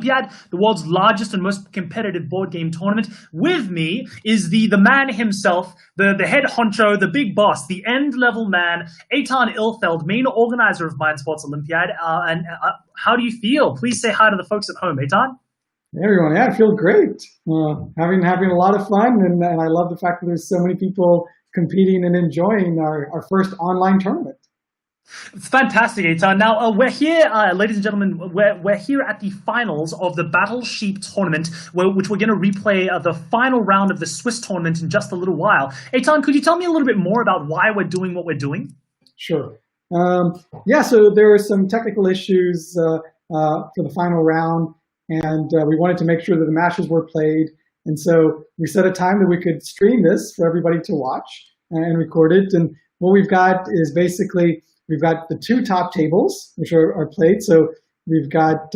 Olympiad, the world's largest and most competitive board game tournament. With me is the man himself, the head honcho, the big boss, the end-level man, Eitan Ilfeld, main organizer of Mind Sports Olympiad. How do you feel? Please say hi to the folks at home, Eitan. Hey everyone, yeah, I feel great. Having a lot of fun, and I love the fact that there's so many people competing and enjoying our first online tournament. It's fantastic, Eitan. Now, we're here, ladies and gentlemen, we're here at the finals of the Battle Sheep tournament, which we're going to replay the final round of the Swiss tournament in just a little while. Eitan, could you tell me a little bit more about why we're doing what we're doing? Sure. Yeah, so there were some technical issues for the final round, and we wanted to make sure that the matches were played. And so we set a time that we could stream this for everybody to watch and record it. And what we've got is basically, we've got the two top tables, which are played. So we've got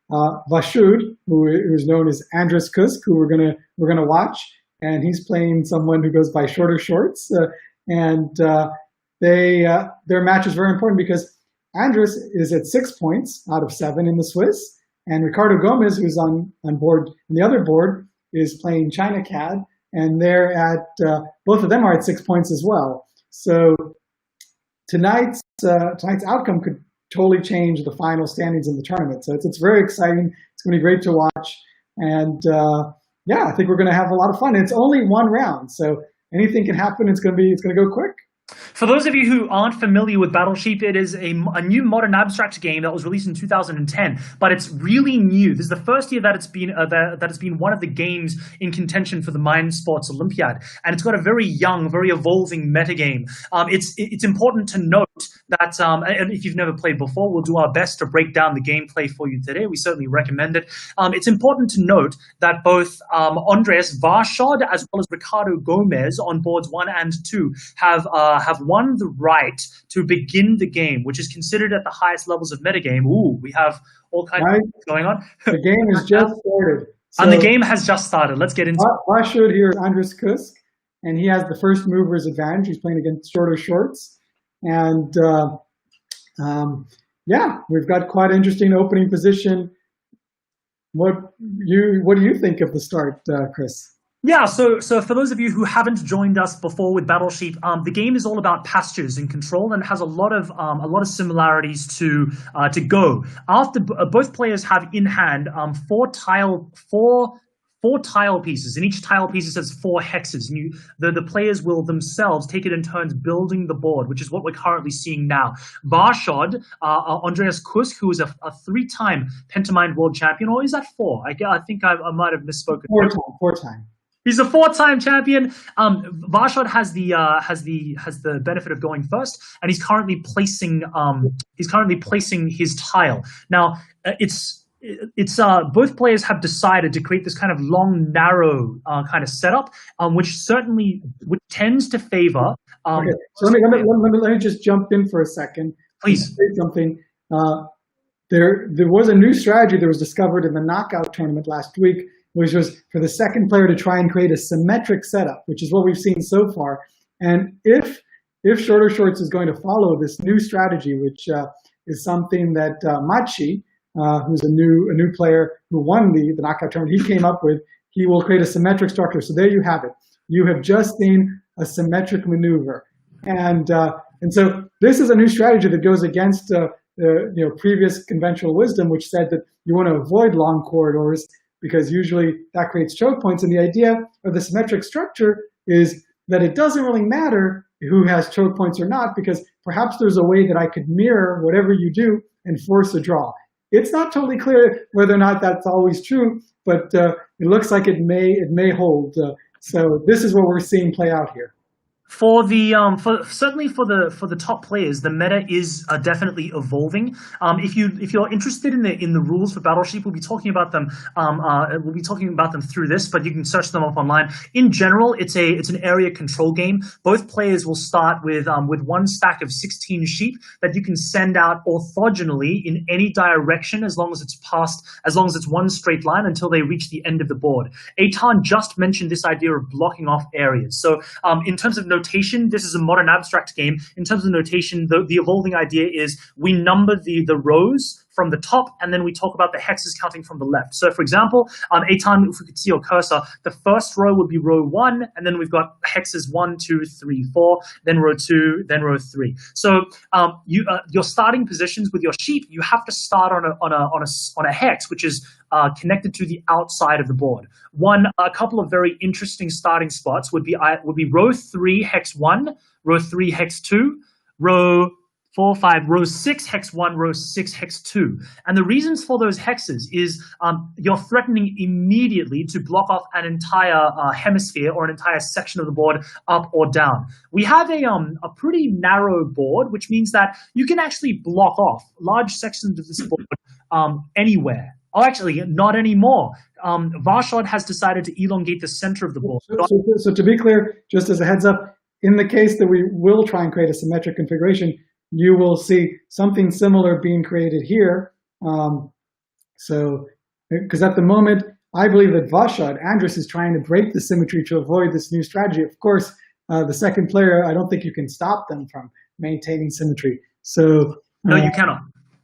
Vašud, who is known as Andres Kusk, who we're gonna watch, and he's playing someone who goes by Shorter Shorts. Their match is very important because Andres is at 6 points out of 7 in the Swiss, and Ricardo Gomez, who's on board on the other board, is playing China CAD, and they're at both of them are at 6 points as well. So tonight's outcome could totally change the final standings in the tournament. So it's very exciting. It's going to be great to watch. And yeah, I think we're going to have a lot of fun. It's only one round, so anything can happen. It's going to go quick. For those of you who aren't familiar with Battle Sheep, it is a new modern abstract game that was released in 2010, but it's really new. This is the first year that it's been one of the games in contention for the Mind Sports Olympiad, and it's got a very young, very evolving metagame. It's important to note that, and if you've never played before, we'll do our best to break down the gameplay for you today. We certainly recommend it. It's important to note that both Andreas Vašud as well as Ricardo Gomez on boards 1 and 2 have won the right to begin the game, which is considered at the highest levels of metagame. Ooh, we have all kinds of things going on. The game has just started. And the game has just started. Let's get into it. Vašud here is Andres Kusk, and he has the first mover's advantage. He's playing against Shorter Shorts. And yeah, we've got quite an interesting opening position. What do you think of the start, Chris? Yeah, so for those of you who haven't joined us before with Battle Sheep, the game is all about pastures and control, and has a lot of similarities to Go. After both players have in hand four tile pieces, and each tile piece has 4 hexes. And the players will themselves take it in turns building the board, which is what we're currently seeing now. Vašud, Andreas Kusk, who is a 3-time Pentamind world champion, or is that 4? I think I might have misspoken. 4 time. He's a 4-time champion. Vašud has the benefit of going first, and he's currently placing his tile. Now it's both players have decided to create this kind of long, narrow kind of setup, which tends to favor. Okay. So let me just jump in for a second. Please say something. There was a new strategy that was discovered in the knockout tournament last week, which was for the second player to try and create a symmetric setup, which is what we've seen so far. And if Shorter Shorts is going to follow this new strategy, which is something that Machi, who's a new player who won the knockout tournament, he came up with, he will create a symmetric structure. So there you have it. You have just seen a symmetric maneuver. And so this is a new strategy that goes against previous conventional wisdom, which said that you want to avoid long corridors because usually that creates choke points. And the idea of the symmetric structure is that it doesn't really matter who has choke points or not, because perhaps there's a way that I could mirror whatever you do and force a draw. It's not totally clear whether or not that's always true, but it looks like it may hold. So this is what we're seeing play out here. For certainly for the top players, the meta is definitely evolving. If you're interested in the rules for Battle Sheep, we'll be talking about them. We'll be talking about them through this, but you can search them up online. In general, it's an area control game. Both players will start with one stack of 16 sheep that you can send out orthogonally in any direction as long as it's one straight line until they reach the end of the board. Eitan just mentioned this idea of blocking off areas. So in terms of notation, this is a modern abstract game. In terms of notation, the evolving idea is we number the rows from the top, and then we talk about the hexes counting from the left. So for example, Eitan, if we could see your cursor, the first row would be row 1, and then we've got hexes 1, 2, 3, 4, then row 2, then row 3. So your starting positions with your sheep, you have to start on a hex, which is connected to the outside of the board. A couple of very interesting starting spots would be row 3, hex 1, row 3, hex 2, row 4, 5, row 6, hex 1, row 6, hex 2. And the reasons for those hexes is you're threatening immediately to block off an entire hemisphere or an entire section of the board up or down. We have a pretty narrow board, which means that you can actually block off large sections of this board anywhere. Oh, actually, not anymore. Varshad has decided to elongate the center of the board. So to be clear, just as a heads up, in the case that we will try and create a symmetric configuration, you will see something similar being created here. Because at the moment, I believe that Varshad, Andrus, is trying to break the symmetry to avoid this new strategy. Of course, the second player, I don't think you can stop them from maintaining symmetry. So no, you cannot.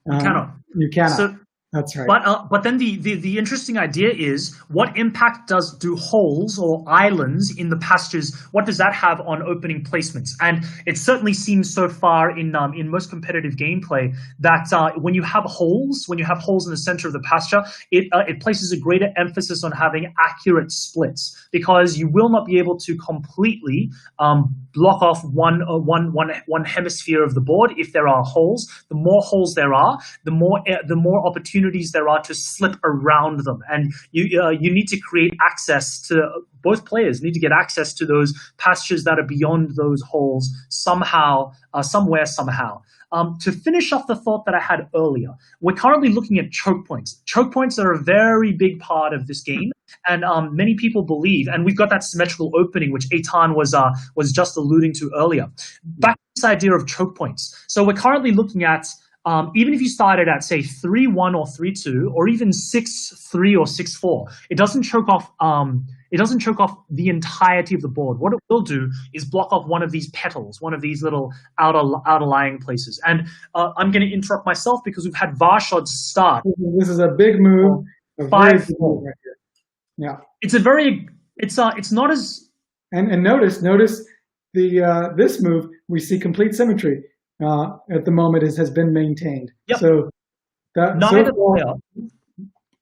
You cannot. You cannot. So, that's right. But then the interesting idea is, what impact do holes or islands in the pastures, what does that have on opening placements? And it certainly seems so far in most competitive gameplay that when you have holes in the center of the pasture, it places a greater emphasis on having accurate splits, because you will not be able to completely block off one hemisphere of the board if there are holes. The more holes there are, the more opportunities there are to slip around them, and you need to create access to, both players need to get access to those pastures that are beyond those holes somehow, somehow. To finish off the thought that I had earlier, we're currently looking at choke points. Choke points are a very big part of this game, and many people believe, and we've got that symmetrical opening, which Eitan was just alluding to earlier. Back to this idea of choke points. So we're currently looking at, even if you started at, say, 3-1 or 3-2, or even 6-3 or 6-4, it doesn't choke off. It doesn't choke off the entirety of the board. What it will do is block off one of these petals, one of these little outer lying places. And I'm going to interrupt myself because we've had Varshad start. This is a big move. 5-4. Right here. Yeah. It's a very. It's not as. And notice the this move, we see complete symmetry. At the moment, has been maintained. Yep. So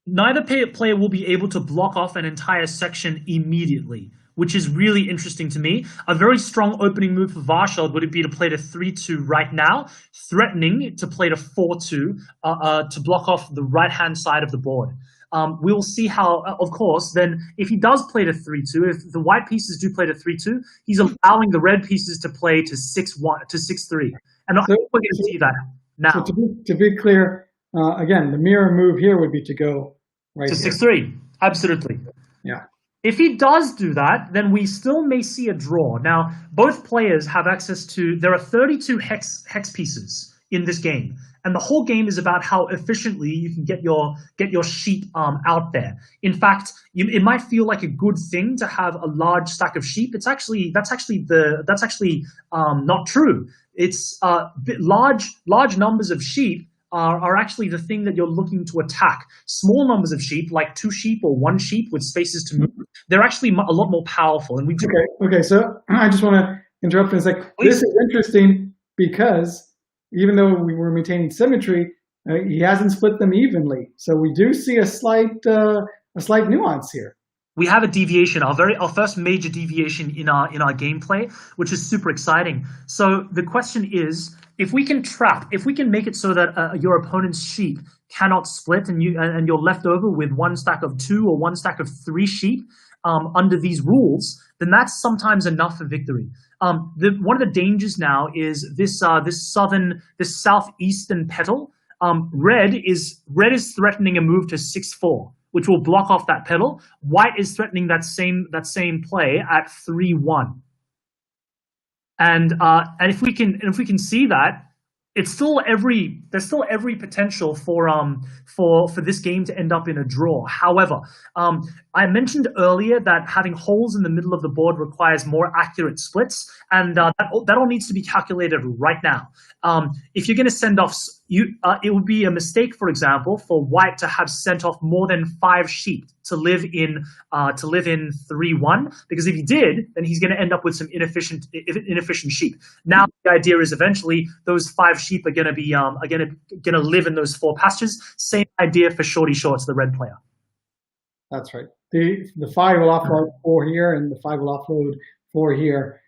neither player will be able to block off an entire section immediately, which is really interesting to me. A very strong opening move for Varshad would be to play to 3-2 right now, threatening to play to 4-2 to block off the right-hand side of the board. We will see how, of course, then if he does play to 3-2, if the white pieces do play to 3-2, he's allowing the red pieces to play to 6-1, to 6-3. And I think we're going to see that now. So to be clear, again, the mirror move here would be to go right to 6-3. Absolutely. Yeah. If he does do that, then we still may see a draw. Now, both players have access to, there are 32 hex pieces in this game. And the whole game is about how efficiently you can get your sheep out there. In fact, it might feel like a good thing to have a large stack of sheep. That's actually not true. It's large numbers of sheep are actually the thing that you're looking to attack. Small numbers of sheep, like 2 sheep or 1 sheep with spaces to move, they're actually a lot more powerful. And we do. Okay. So I just want to interrupt and say, this is interesting because even though we were maintaining symmetry, he hasn't split them evenly. So we do see a slight nuance here. We have a deviation, our first major deviation in our gameplay, which is super exciting. So the question is, if we can make it so that your opponent's sheep cannot split, and you're left over with 1 stack of 2 or 1 stack of 3 sheep under these rules, then that's sometimes enough for victory. One of the dangers now is this southeastern petal. Red is threatening a move to 6-4, which will block off that petal. White is threatening that same play at 3-1. And if we can see that, there's still every potential for this game to end up in a draw. However, I mentioned earlier that having holes in the middle of the board requires more accurate splits, and that all needs to be calculated right now. If you're going to send off it would be a mistake, for example, for white to have sent off more than 5 sheep to live in 3-1, because if he did, then he's going to end up with some inefficient sheep. Now the idea is eventually those 5 sheep are going to be going to live in those 4 pastures. Same idea for Shorty Shorts, the red player. That's right. The 5 will offload 4 here, and the 5 will offload 4 here.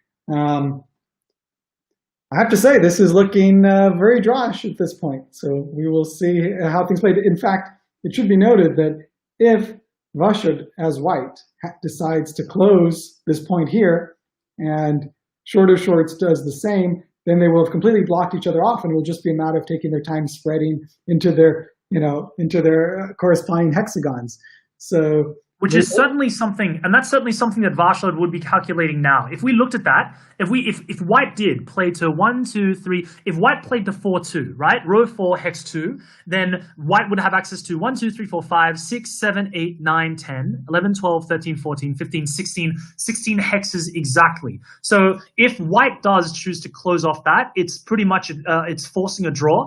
I have to say, this is looking very drawish at this point. So we will see how things play. In fact, it should be noted that if Varshovd, as white, decides to close this point here, and Shorter Shorts does the same, then they will have completely blocked each other off, and it will just be a matter of taking their time spreading into their, into their corresponding hexagons. So, which is certainly something, and that's certainly something that Varshovd would be calculating now. If we looked at that, if white did play to 1, 2, 3, if white played to 4-2, right, row 4, hex 2, then white would have access to 1, 2, 3, 4, 5, 6, 7, 8, 9, 10, 11, 12, 13, 14, 15, 16 hexes exactly. So if white does choose to close off that, it's pretty much, it's forcing a draw.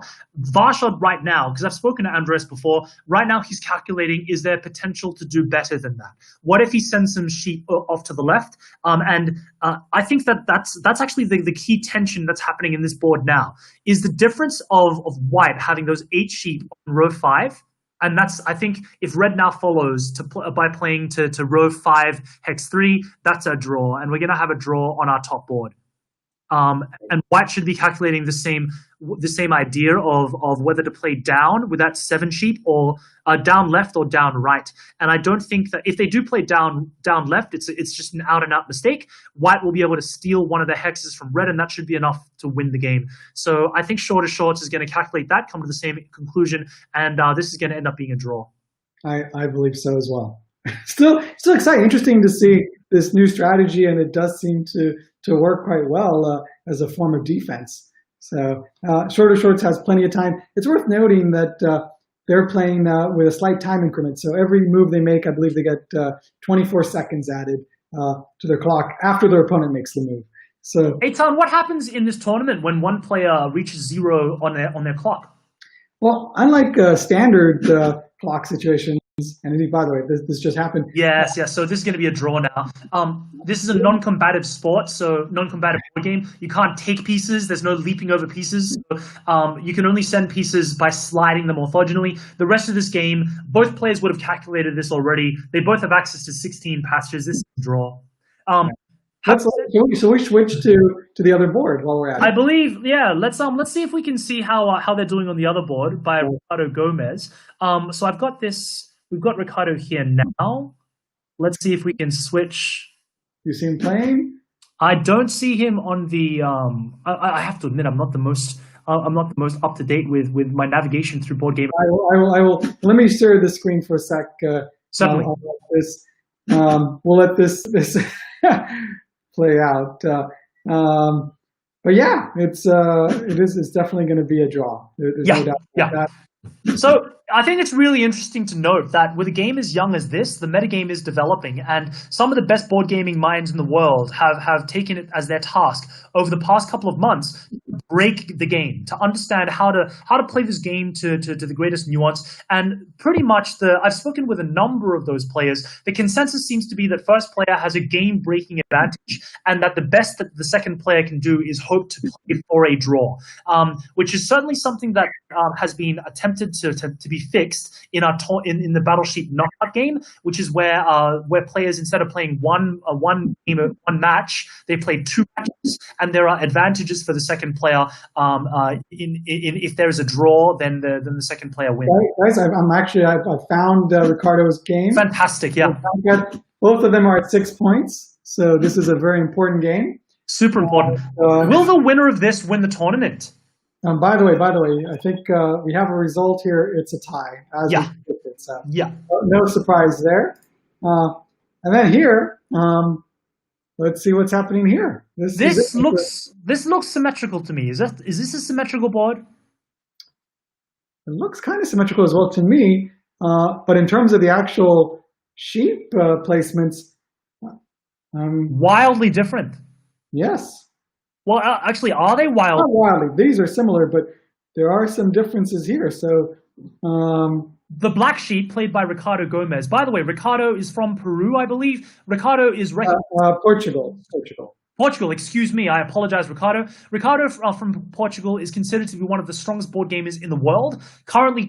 Varshovd right now, because I've spoken to Andres before, right now he's calculating, is there potential to do better than that? What if he sends some sheep off to the left? I think that's actually the key tension that's happening in this board now, is the difference of white having those 8 sheep on row 5. And that's, I think, if red now follows by playing to row 5, hex 3, that's a draw. And we're going to have a draw on our top board. And white should be calculating the same idea of whether to play down with that 7 sheep, or down left or down right. And I don't think that if they do play down left, it's just an out and out mistake. White will be able to steal one of the hexes from red, and that should be enough to win the game. So I think Shorter Shorts is going to calculate that, come to the same conclusion, and this is going to end up being a draw. I believe so as well. Still exciting, interesting to see this new strategy, and it does seem to work quite well as a form of defense. So Shorter Shorts has plenty of time. It's worth noting that they're playing with a slight time increment. So every move they make, I believe they get 24 seconds added to their clock after their opponent makes the move. So, Eitan, what happens in this tournament when one player reaches 0 on their clock? Well, unlike standard clock situations, and indeed, by the way, this just happened. Yes. So this is going to be a draw now. This is a non-combative sport, so non-combative board game. You can't take pieces. There's no leaping over pieces. So, you can only send pieces by sliding them orthogonally. The rest of this game, both players would have calculated this already. They both have access to 16 pastures. This is a draw. So we switch to the other board while we're at it. I believe, yeah. Let's see if we can see how they're doing on the other board by Ricardo Gomez. So I've got this. We've got Ricardo here now. Let's see if we can switch. You see him playing? I don't see him on the. I have to admit, I'm not the most up to date with my navigation through board game. I will. Let me share the screen for a sec. Certainly. We'll let this play out. But yeah, it's definitely going to be a draw. There's no doubt about that. So I think it's really interesting to note that with a game as young as this, the metagame is developing, and some of the best board gaming minds in the world have taken it as their task over the past couple of months to break the game, to understand how to play this game to the greatest nuance. And pretty much I've spoken with a number of those players. The consensus seems to be that first player has a game-breaking advantage, and that the best that the second player can do is hope to play for a draw, which is certainly something that has been attempted to be fixed in the Battle Sheep knockout game, which is where players, instead of playing one match, they play 2 matches, and there are advantages for the second player. If there is a draw, then the second player wins. Guys, I've found Ricardo's game. Fantastic, yeah. Both of them are at 6 points, so this is a very important game. Super important. Will the winner of this win the tournament? By the way, I think we have a result here. It's a tie. So no surprise there. And then here, let's see what's happening here. This looks symmetrical to me. Is this a symmetrical board? It looks kind of symmetrical as well to me. But in terms of the actual sheep placements, wildly different. Yes. Well, actually, are they wild? Not wildly. These are similar, but there are some differences here. So the black sheep played by Ricardo Gomez. By the way, Ricardo is from Peru, I believe. Ricardo is Portugal. Portugal, excuse me. I apologize, Ricardo. Ricardo from Portugal is considered to be one of the strongest board gamers in the world. Currently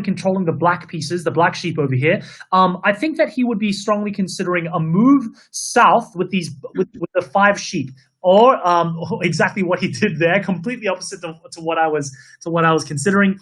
controlling the black pieces, the black sheep over here. I think that he would be strongly considering a move south with the 5 sheep, or exactly what he did there, completely opposite to what I was considering.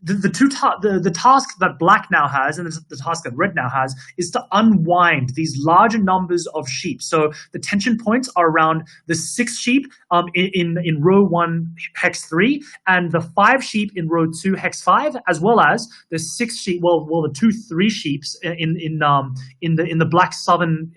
The task that black now has, and the task that red now has, is to unwind these larger numbers of sheep. So the tension points are around the 6 sheep in row 1 hex 3, and the 5 sheep in row 2 hex 5, as well as the 6 sheep. Well, the 2 3 sheeps in the black southern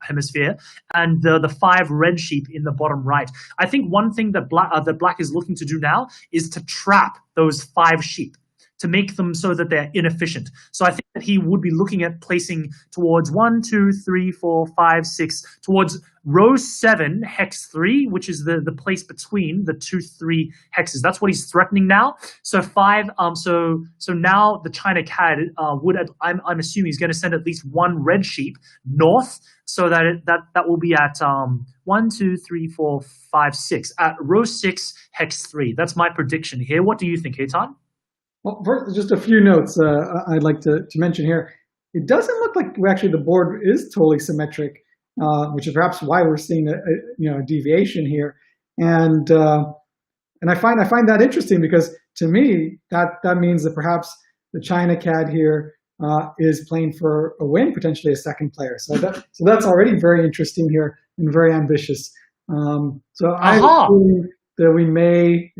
hemisphere, and the 5 red sheep in the bottom right. I think one thing that black is looking to do now is to trap those 5 sheep, to make them so that they're inefficient. So I think that he would be looking at placing towards 1, 2, 3, 4, 5, 6, towards row 7, hex 3, which is the place between the 2, 3 hexes. That's what he's threatening now. So 5. So now the China CAD I'm assuming he's going to send at least 1 red sheep north, so that will be at 1, 2, 3, 4, 5, 6 at row 6, hex 3. That's my prediction here. What do you think, Heitan? Well, first, just a few notes I'd like to mention here. It doesn't look like actually the board is totally symmetric, which is perhaps why we're seeing a deviation here. And I find that interesting, because to me that means that perhaps the China CAD here is playing for a win, potentially a second player. So that's already very interesting here and very ambitious. So I think that we may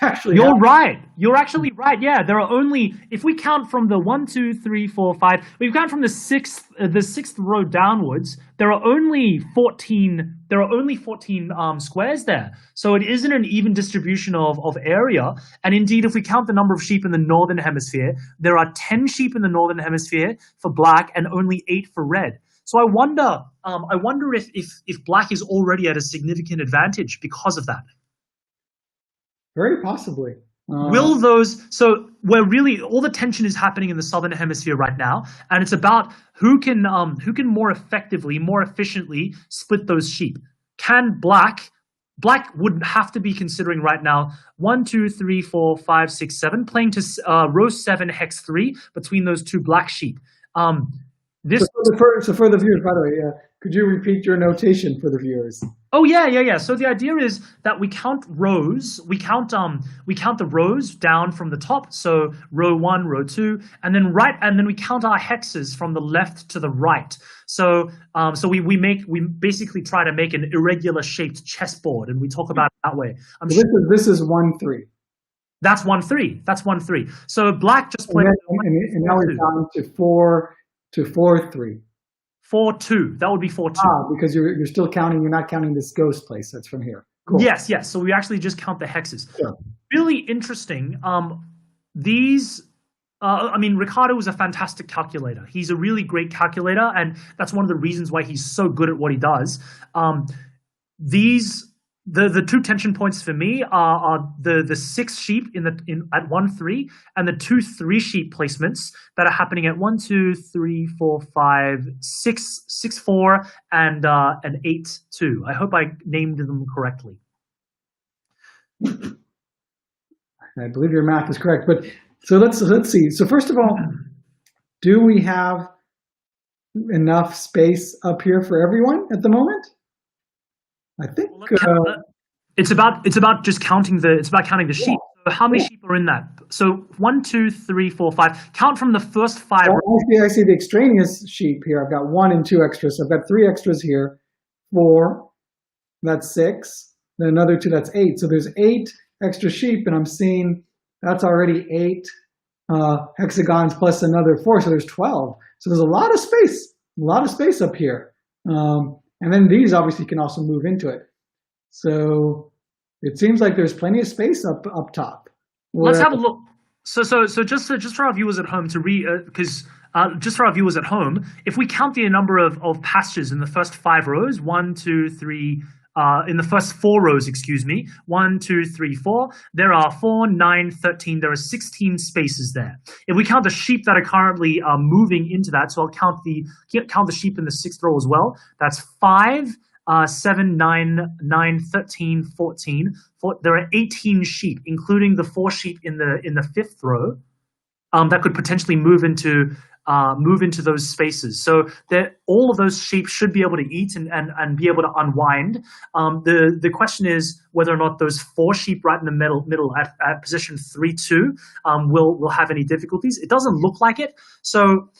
actually. You're right. You're actually right. Yeah, there are only, if we count from the 1, 2, 3, 4, 5, we count from the sixth row downwards. There are only 14. There are only 14 squares there. So it isn't an even distribution of area. And indeed, if we count the number of sheep in the northern hemisphere, there are 10 sheep in the northern hemisphere for black and only 8 for red. So I wonder if black is already at a significant advantage because of that. Very possibly. Will those? So where really all the tension is happening in the southern hemisphere right now, and it's about who can more effectively, more efficiently split those sheep. Can black would have to be considering right now 1, 2, 3, 4, 5, 6, 7, playing to row 7 hex 3 between those 2 black sheep. So for the viewers, by the way, could you repeat your notation for the viewers? Oh yeah. So the idea is that we count rows. We count the rows down from the top. So row 1, row 2, and then we count our hexes from the left to the right. So we basically try to make an irregular shaped chessboard, and we talk about it that way. This is 1, 3. That's 1, 3. That's 1, 3. So black just played. And now we're down to 4 to 4, 3. 4, 2. That would be 4, 2. Because you're still counting. You're not counting this ghost place. That's from here. Cool. Yes. So we actually just count the hexes. Sure. Really interesting. Ricardo is a fantastic calculator. He's a really great calculator, and that's one of the reasons why he's so good at what he does. The 2 tension points for me are the 6 sheep at 1, 3, and the 2 3 sheep placements that are happening at 1, 2, 3, 4, 5, 6, 4, and 8, 2. I hope I named them correctly. I believe your math is correct, but so let's see. So first of all, do we have enough space up here for everyone at the moment? I think it's about just counting the sheep. So how many sheep are in that? So 1, 2, 3, 4, 5. Count from the first 5. I see the extraneous sheep here. I've got 1 and 2 extras. So I've got 3 extras here. 4. That's 6. Then another 2. That's 8. So there's 8 extra sheep, and I'm seeing that's already 8 hexagons plus another 4. So there's 12. So there's a lot of space up here. And then these obviously can also move into it. So it seems like there's plenty of space up top. Let's have a look. So just for our viewers at home just for our viewers at home, if we count the number of pastures in the first 5 rows, 1, 2, 3, in the first 4 rows, excuse me, 1, 2, 3, 4, there are 4, 9, 13, there are 16 spaces there. If we count the sheep that are currently moving into that, so I'll count the sheep in the 6th row as well, that's 5, 7, 9, 13, 14. There are 18 sheep, including the 4 sheep in the 5th row, that could potentially move into those spaces. So all of those sheep should be able to eat and be able to unwind. The question is whether or not those 4 sheep right in the middle at position 3-2 will have any difficulties. It doesn't look like it. So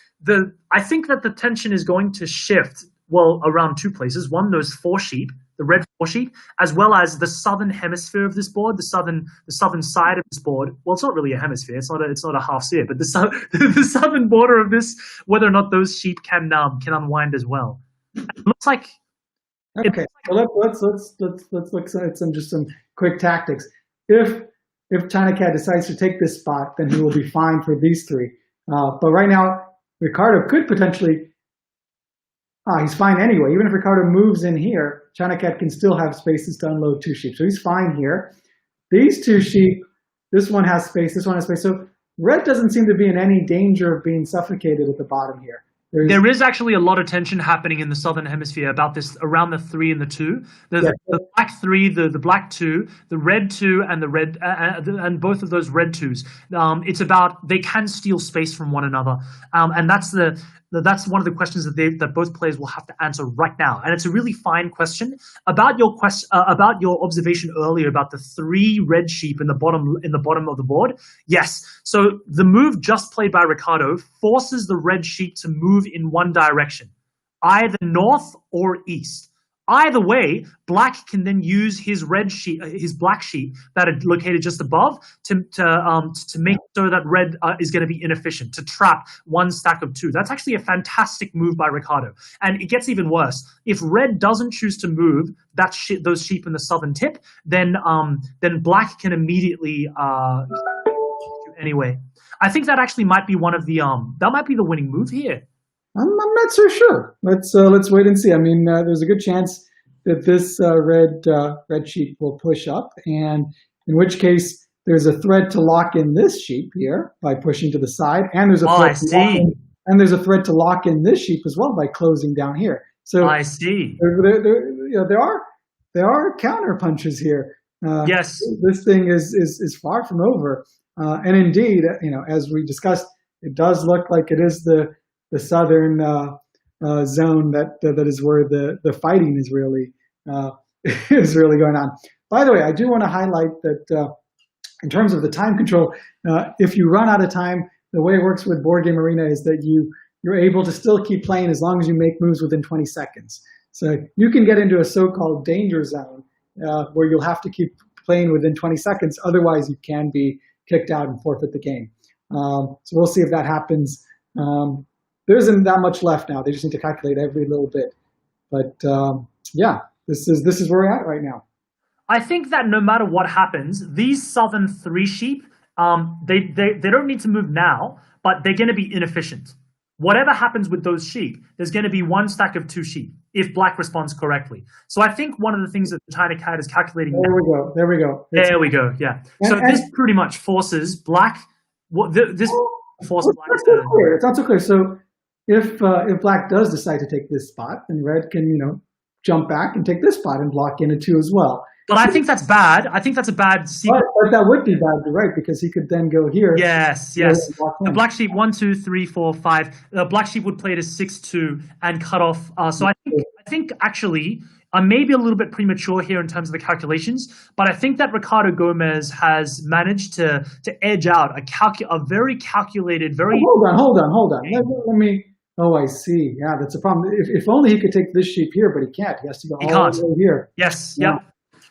I think that the tension is going to shift around 2 places. One, those 4 sheep, the red 4 sheep, as well as the southern hemisphere of this board, the southern side of this board. Well, it's not really a hemisphere. It's not a half sphere, but the southern border of this, whether or not those sheep can unwind as well. It looks like. Okay, well, let's look at some quick tactics. If China Cat decides to take this spot, then he will be fine for these 3. But right now, Ricardo could potentially. He's fine anyway. Even if Ricardo moves in here, China Cat can still have spaces to unload 2 sheep. So he's fine here. These 2 sheep, this one has space, this one has space. So red doesn't seem to be in any danger of being suffocated at the bottom here. There is actually a lot of tension happening in the southern hemisphere about this around the 3 and the 2. The black 3, the black 2, the red 2, and the red and both of those red 2s. It's about they can steal space from one another, and that's one of the questions that both players will have to answer right now. And it's a really fine question about your observation earlier about the 3 red sheep in the bottom of the board. Yes, so the move just played by Ricardo forces the red sheep to move in one direction, either north or east. Either way, black can then use his black sheep that are located just above to make so that red is going to be inefficient, to trap 1 stack of 2. That's actually a fantastic move by Ricardo. And it gets even worse. If red doesn't choose to move those sheep in the southern tip, then black can immediately anyway. I think that actually might be that might be the winning move here. I'm not so sure. Let's wait and see. I mean, there's a good chance that this red sheep will push up, and in which case there's a threat to lock in this sheep here by pushing to the side, and there's a threat to lock in this sheep as well by closing down here. So I see. There are counter punches here. Yes, this thing is far from over, and indeed, as we discussed, it does look like it is the southern zone that is where the fighting is really going on. By the way, I do want to highlight that in terms of the time control, if you run out of time, the way it works with Board Game Arena is that you're able to still keep playing as long as you make moves within 20 seconds. So you can get into a so-called danger zone where you'll have to keep playing within 20 seconds. Otherwise, you can be kicked out and forfeit the game. So we'll see if that happens. There isn't that much left now. They just need to calculate every little bit. But yeah, this is where we're at right now. I think that no matter what happens, these southern 3 sheep, they don't need to move now, but they're going to be inefficient. Whatever happens with those sheep, there's going to be 1 stack of 2 sheep if black responds correctly. So I think one of the things that the China Cat is calculating. There we go. There we go. Yeah. So this pretty much forces black. This forces black. It's not so clear. So if black does decide to take this spot, then red can jump back and take this spot and block in a 2 as well. But I think that's bad. I think that's a bad sequence. But that would be bad, right? Because he could then go here. Yes. The black sheep 1, 2, 3, 4, 5. The black sheep would play to 6-2 and cut off. So I think actually I may be a little bit premature here in terms of the calculations, but I think that Ricardo Gomez has managed to edge out a very calculated, very. Oh, hold on. Let me. Oh, I see. Yeah, that's a problem. If only he could take this sheep here, but he can't. He has to go all the way here. Yes. Yeah.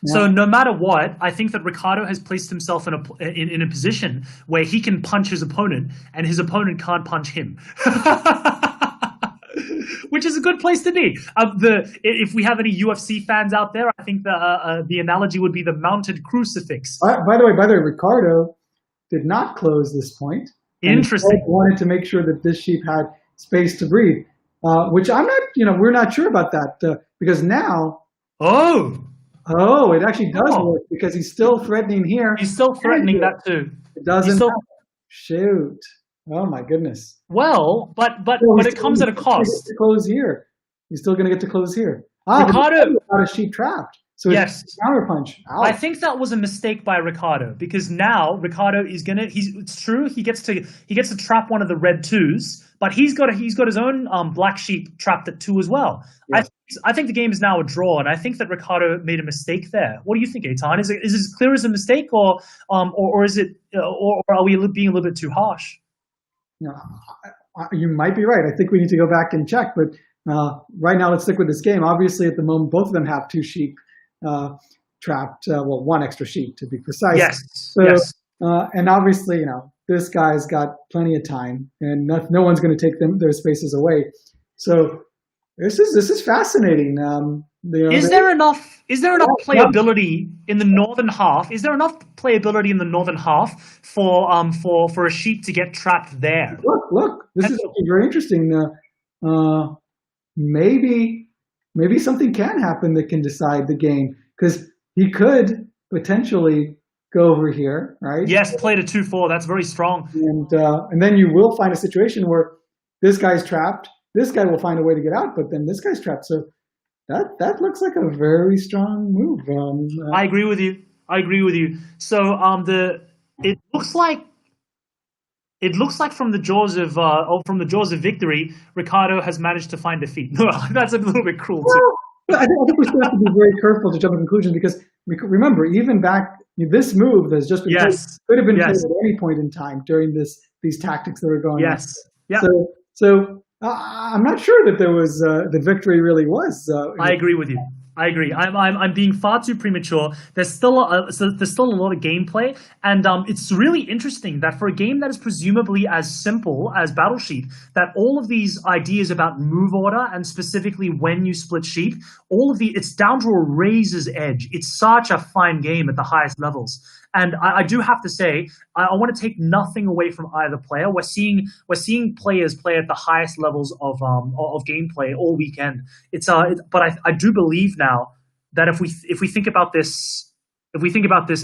So no matter what, I think that Ricardo has placed himself in a position where he can punch his opponent, and his opponent can't punch him, which is a good place to be. If we have any UFC fans out there, I think the analogy would be the mounted crucifix. By the way, Ricardo did not close this point. Interesting. He wanted to make sure that this sheep had space to breathe, which I'm not. We're not sure about that because now. Oh. Oh, it actually does Oh, work because he's still threatening here. he's still threatening that too. It He's doesn't. still Shoot. Oh my goodness. well, Well, but he's it still comes at a gonna get cost. to close here. He's still going to get to close here. Ah, but Ricardo, got a sheep trapped. So yes, it's counter punch. I Ouch. think that was a mistake by Ricardo because now Ricardo is gonna. It's true. He gets to trap one of the red twos, but he's got his own black sheep trapped at two as well. Yes. I think the game is now a draw, and I think that Ricardo made a mistake there. What do you think, Eitan? Is it as clear as a mistake, or is it or are we being a little bit too harsh? No, you might be right. I think we need to go back and check. But right now, let's stick with this game. Obviously, at the moment, both of them have two sheep trapped. Well, one extra sheep to be precise. Yes. So, Yes. and obviously, this guy's got plenty of time, and no one's going to take their spaces away. So this is fascinating. Is there enough playability in the northern half? Is there enough playability in the northern half for a sheep to get trapped there? Look! This is actually very interesting. Maybe something can happen that can decide the game because he could potentially go over here, right? Yes, play to 2-4. That's very strong. And then you will find a situation where this guy's trapped. This guy will find a way to get out, but then this guy's trapped. So that looks like a very strong move. I agree with you. So it looks like from the jaws of victory, Ricardo has managed to find defeat. No, that's a little bit cruel too. I think we still have to be very careful to jump to conclusions because remember, even back this move that's just been played could have been played at any point in time during these tactics that were going on. Yes. Yeah. So I'm not sure that there was the victory really was. I agree with you. I agree. I'm being far too premature. There's still a lot of gameplay, and it's really interesting that for a game that is presumably as simple as Battle Sheep, that all of these ideas about move order and specifically when you split sheep, it's down to a razor's edge. It's such a fine game at the highest levels. And I do have to say, I want to take nothing away from either player. We're seeing players play at the highest levels of gameplay all weekend. But I do believe now that if we think about this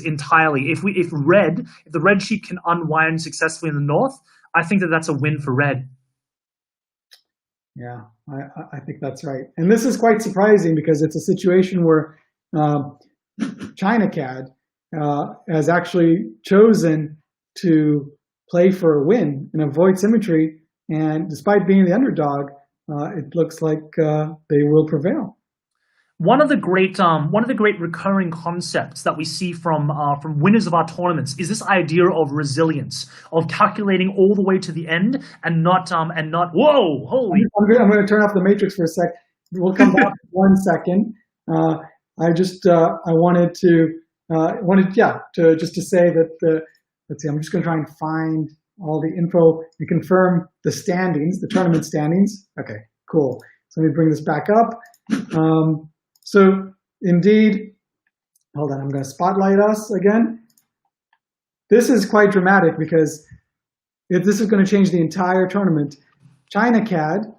entirely, if the red sheep can unwind successfully in the north, I think that's a win for red. Yeah, I think that's right. And this is quite surprising because it's a situation where ChinaCAD has actually chosen to play for a win and avoid symmetry. And despite being the underdog, it looks like they will prevail. One of the great recurring concepts that we see from winners of our tournaments is this idea of resilience, of calculating all the way to the end and not whoa, holy. I'm going to turn off the matrix for a sec. We'll come back 1 second. I wanted to say that let's see. I'm just going to try and find all the info and confirm the standings, the tournament standings. Okay, cool. So let me bring this back up. So indeed, hold on, I'm going to spotlight us again. This is quite dramatic because this is going to change the entire tournament. ChinaCAD,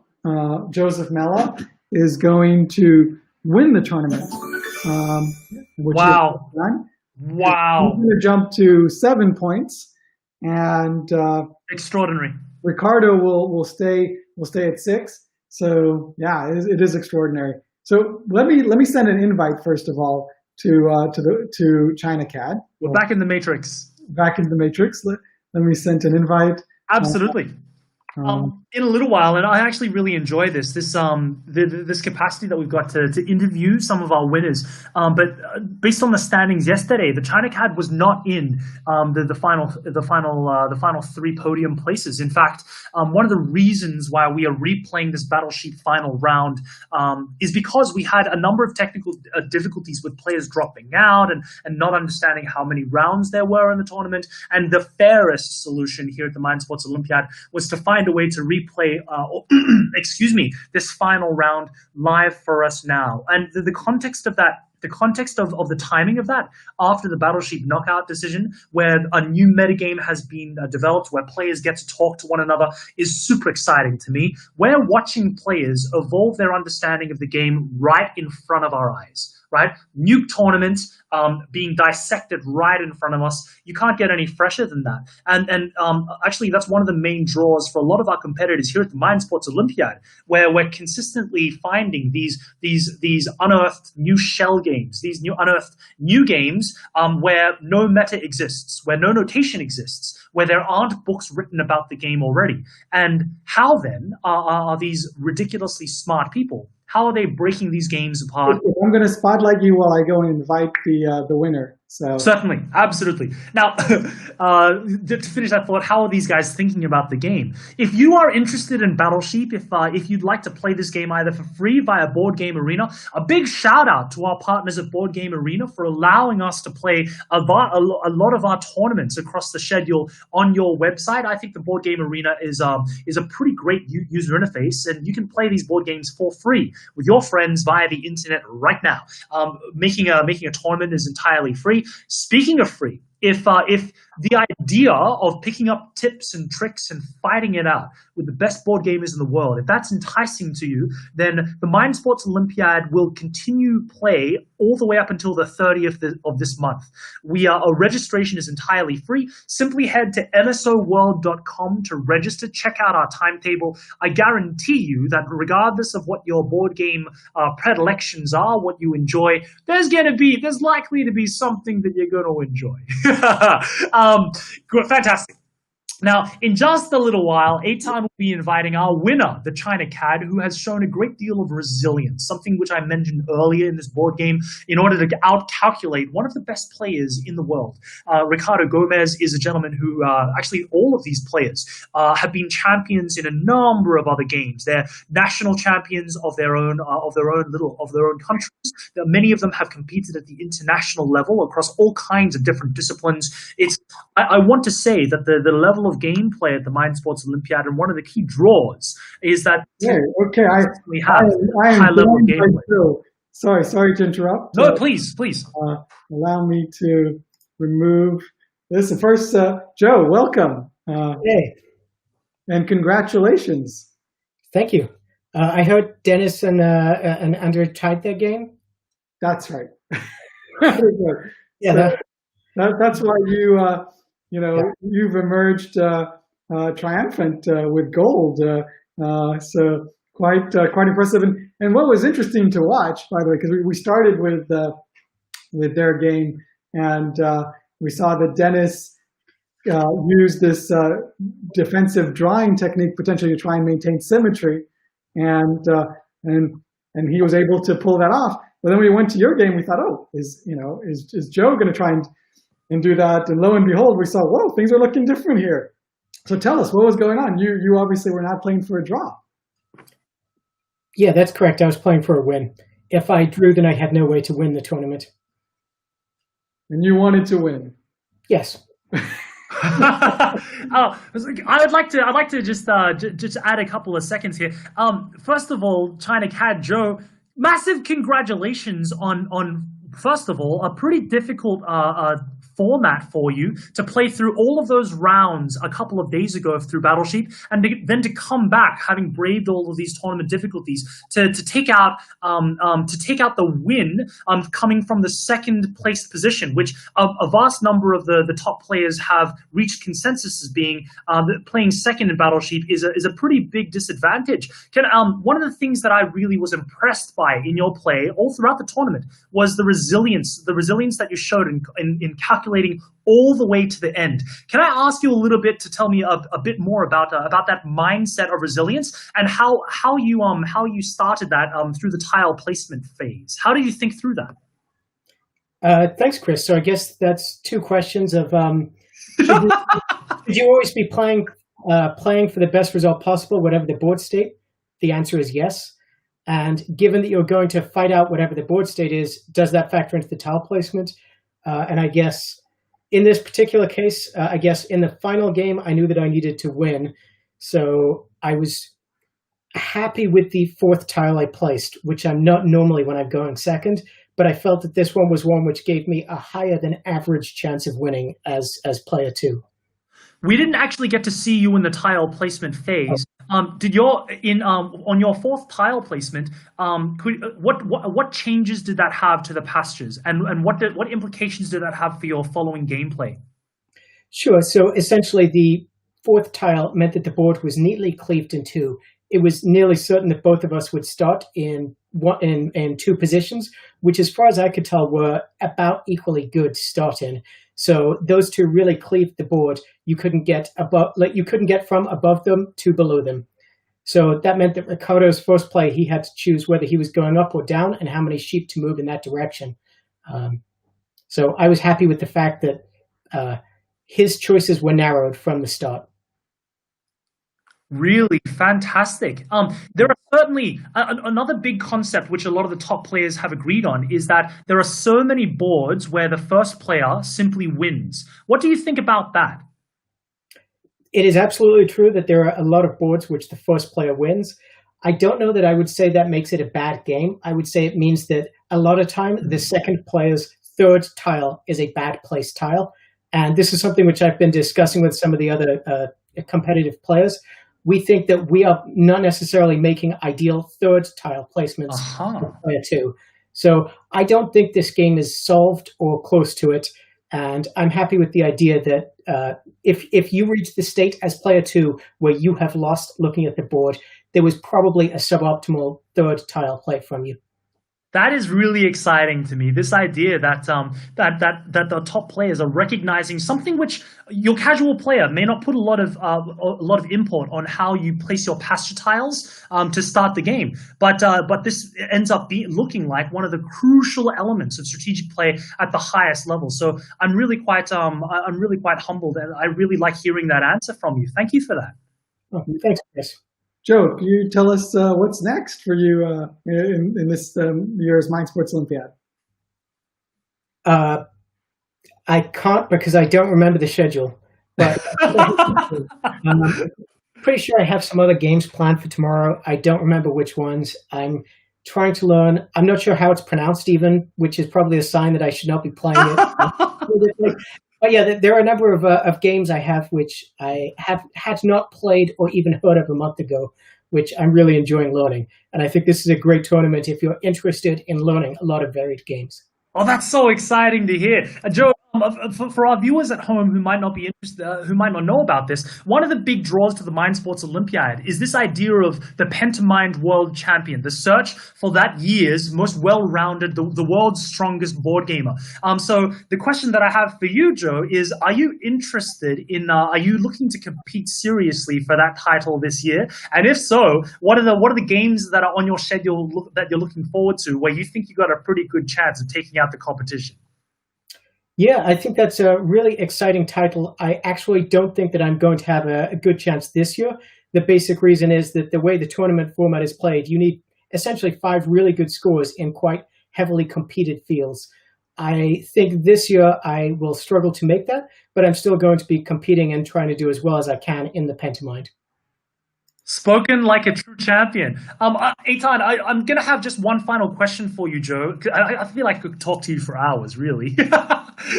Joseph Mella, is going to win the tournament. Wow. Wow. He's going to jump to 7 points. And extraordinary. Ricardo will stay at 6. So yeah, it is extraordinary. So let me send an invite first of all to ChinaCAD. We're back in the matrix. Back in the matrix. Let me send an invite. Absolutely. In a little while, and I actually really enjoy this capacity that we've got to interview some of our winners. But based on the standings yesterday, the ChinaCAD was not in the final 3 podium places. In fact, one of the reasons why we are replaying this Battle Sheep final round is because we had a number of technical difficulties with players dropping out and not understanding how many rounds there were in the tournament. And the fairest solution here at the Mind Sports Olympiad was to find a way to replay this final round live for us now. And the context of that, the context of the timing of that after the Battle Sheep knockout decision, where a new metagame has been developed, where players get to talk to one another, is super exciting to me. We're watching players evolve their understanding of the game right in front of our eyes. right? Nuke tournaments being dissected right in front of us. You can't get any fresher than that. And actually, that's one of the main draws for a lot of our competitors here at the Mind Sports Olympiad, where we're consistently finding these unearthed new shell games, these new unearthed new games where no meta exists, where no notation exists, where there aren't books written about the game already. And how then are these ridiculously smart people? How are they breaking these games apart? I'm going to spotlight you while I go and invite the winner. So certainly, absolutely. Now, to finish that thought, how are these guys thinking about the game? If you are interested in Battleship, if you'd like to play this game either for free via Board Game Arena, a big shout out to our partners at Board Game Arena for allowing us to play a lot of our tournaments across the schedule on your website. I think the Board Game Arena is a pretty great user interface, and you can play these board games for free with your friends via the internet right now. Making a tournament is entirely free. Speaking of free, if the idea of picking up tips and tricks and fighting it out with the best board gamers in the world, if that's enticing to you, then the Mind Sports Olympiad will continue play all the way up until the 30th of this month. Our registration is entirely free. Simply head to nsoworld.com to register. Check out our timetable. I guarantee you that regardless of what your board game predilections are, what you enjoy, there's likely to be something that you're going to enjoy. Fantastic. Now, in just a little while, Eitan will be inviting our winner, the China Cad, who has shown a great deal of resilience, something which I mentioned earlier in this board game, in order to out-calculate one of the best players in the world. Ricardo Gomez is a gentleman who, actually all of these players have been champions in a number of other games. They're national champions of their own countries. Many of them have competed at the international level across all kinds of different disciplines. I want to say that the level of gameplay at the Mind Sports Olympiad, and one of the key draws is that we have high level of gameplay. Sorry to interrupt. No, please. Allow me to remove this. First, Joe, welcome. Hey. And congratulations. Thank you. I heard Dennis and Andrew tied their game. That's right. Yeah, that's why you've emerged triumphant with gold. So quite impressive. And what was interesting to watch, by the way, because we started with their game, and we saw that Dennis used this defensive drawing technique potentially to try and maintain symmetry, and he was able to pull that off. But then when we went to your game, we thought, is Joe going to try and do that? And lo and behold, we saw, whoa, things are looking different here. So tell us, what was going on? You obviously were not playing for a draw. Yeah, that's correct. I was playing for a win. If I drew, then I had no way to win the tournament. And you wanted to win. Yes. I'd like to just add a couple of seconds here. First of all, China Cad Joe, massive congratulations on first of all, a pretty difficult format for you to play through all of those rounds a couple of days ago through Battleship, and then to come back, having braved all of these tournament difficulties, to take out the win, coming from the second place position, which a vast number of the top players have reached consensus as being playing second in Battleship is a pretty big disadvantage. One of the things that I really was impressed by in your play all throughout the tournament was the resilience that you showed in calculating all the way to the end. Can I ask you a little bit to tell me a bit more about that mindset of resilience, and how you started that through the tile placement phase? How do you think through that? Thanks, Chris. So I guess that's two questions of should you always be playing for the best result possible, whatever the board state? The answer is yes. And given that you're going to fight out whatever the board state is, does that factor into the tile placement? And I guess in this particular case, I guess in the final game, I knew that I needed to win. So I was happy with the fourth tile I placed, which I'm not normally when I'm going second, but I felt that this one was one which gave me a higher than average chance of winning as player two. We didn't actually get to see you in the tile placement phase. Did your in on your fourth tile placement? What changes did that have to the pastures, and what implications did that have for your following gameplay? Sure. So essentially, the fourth tile meant that the board was neatly cleaved in two. It was nearly certain that both of us would start in two positions, which, as far as I could tell, were about equally good to start in. So those two really cleaved the board. You couldn't get above, like you couldn't get from above them to below them. So that meant that Ricardo's first play, he had to choose whether he was going up or down and how many sheep to move in that direction. So I was happy with the fact that his choices were narrowed from the start. Really fantastic. There are certainly another big concept which a lot of the top players have agreed on is that there are so many boards where the first player simply wins. What do you think about that? It is absolutely true that there are a lot of boards which the first player wins. I don't know that I would say that makes it a bad game. I would say it means that a lot of time the second player's third tile is a bad place tile. And this is something which I've been discussing with some of the other competitive players. We think that we are not necessarily making ideal third tile placements for player two. So I don't think this game is solved or close to it. And I'm happy with the idea that if you reach the state as player two where you have lost looking at the board, there was probably a suboptimal third tile play from you. That is really exciting to me. This idea that that the top players are recognizing something which your casual player may not put a lot of import on how you place your pasture tiles to start the game, but this ends up looking like one of the crucial elements of strategic play at the highest level. So I'm really quite humbled, and I really like hearing that answer from you. Thank you for that. Oh, thanks, Chris. Joe, can you tell us what's next for you in this year's Mind Sports Olympiad? I can't because I don't remember the schedule. But I'm pretty sure I have some other games planned for tomorrow. I don't remember which ones. I'm trying to learn. I'm not sure how it's pronounced even, which is probably a sign that I should not be playing it. But yeah, there are a number of games I have which I had not played or even heard of a month ago, which I'm really enjoying learning. And I think this is a great tournament if you're interested in learning a lot of varied games. Oh, that's so exciting to hear, Joe. For our viewers at home who might not be interested, who might not know about this, one of the big draws to the Mind Sports Olympiad is this idea of the Pentamind World Champion, the search for that year's most well-rounded, the world's strongest board gamer. So the question that I have for you, Joe, is: are you interested in? Are you looking to compete seriously for that title this year? And if so, what are the games that are on your schedule that you're looking forward to, where you think you got a pretty good chance of taking out the competition? Yeah, I think that's a really exciting title. I actually don't think that I'm going to have a good chance this year. The basic reason is that the way the tournament format is played, you need essentially 5 really good scores in quite heavily competed fields. I think this year I will struggle to make that, but I'm still going to be competing and trying to do as well as I can in the Pentamind. Spoken like a true champion. Eitan, I'm going to have just one final question for you, Joe. I feel like I could talk to you for hours, really.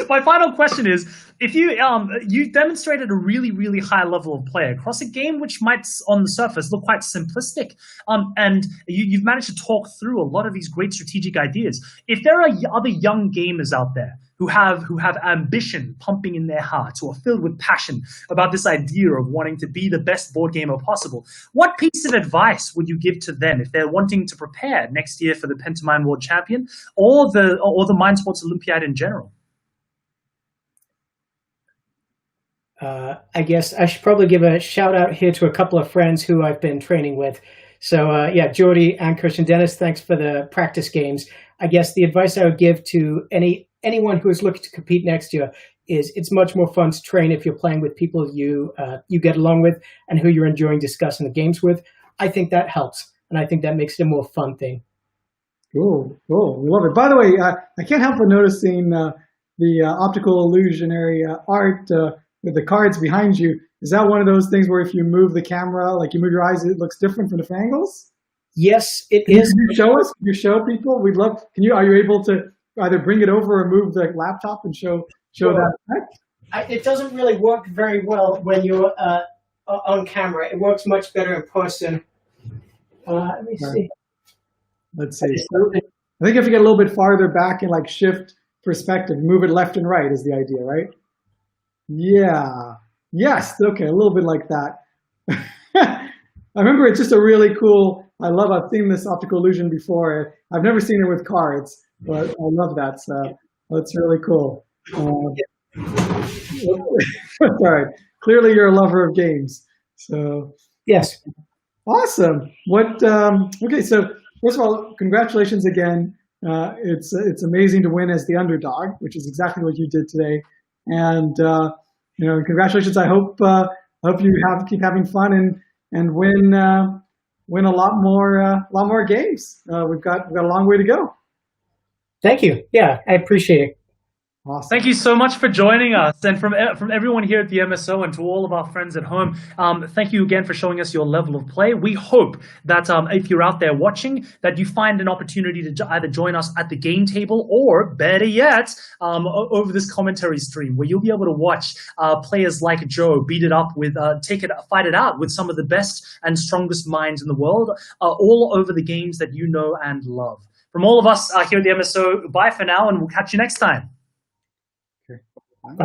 My final question is, if you demonstrated a really, really high level of play across a game which might, on the surface, look quite simplistic, and you've managed to talk through a lot of these great strategic ideas. If there are other young gamers out there who have ambition pumping in their hearts, who are filled with passion about this idea of wanting to be the best board gamer possible, what piece of advice would you give to them if they're wanting to prepare next year for the Pentamind World Champion or the Mind Sports Olympiad in general? I guess I should probably give a shout out here to a couple of friends who I've been training with. So yeah, Jordy and Christian Dennis, thanks for the practice games. I guess the advice I would give to anyone who is looking to compete next year is it's much more fun to train if you're playing with people you get along with and who you're enjoying discussing the games with. I think that helps, and I think that makes it a more fun thing. Cool. We love it. By the way, I can't help but noticing the optical illusionary art with the cards behind you. Is that one of those things where if you move the camera, like you move your eyes, it looks different from different angles? Yes, it is. Can you show us? Can you show people? We'd love. Are you able to either bring it over or move the laptop and show that effect? It doesn't really work very well when you're on camera. It works much better in person. Let me see. Let's see. So I think if you get a little bit farther back and like shift perspective, move it left and right is the idea, right? Yeah. Yes. Okay. A little bit like that. I remember it's just a really cool, I've seen this optical illusion before. I've never seen it with cards, but I love that. So that's really cool. Sorry. Clearly you're a lover of games. So Yes. awesome. Okay. So first of all, congratulations again. It's amazing to win as the underdog, which is exactly what you did today. And, congratulations. I hope you keep having fun and win a lot more games. We've got a long way to go. Thank you. Yeah, I appreciate it. Awesome. Thank you so much for joining us, and from everyone here at the MSO and to all of our friends at home, thank you again for showing us your level of play. We hope that if you're out there watching, that you find an opportunity to either join us at the game table or, better yet, over this commentary stream, where you'll be able to watch players like Joe fight it out with some of the best and strongest minds in the world, all over the games that you know and love. From all of us here at the MSO, bye for now, and we'll catch you next time.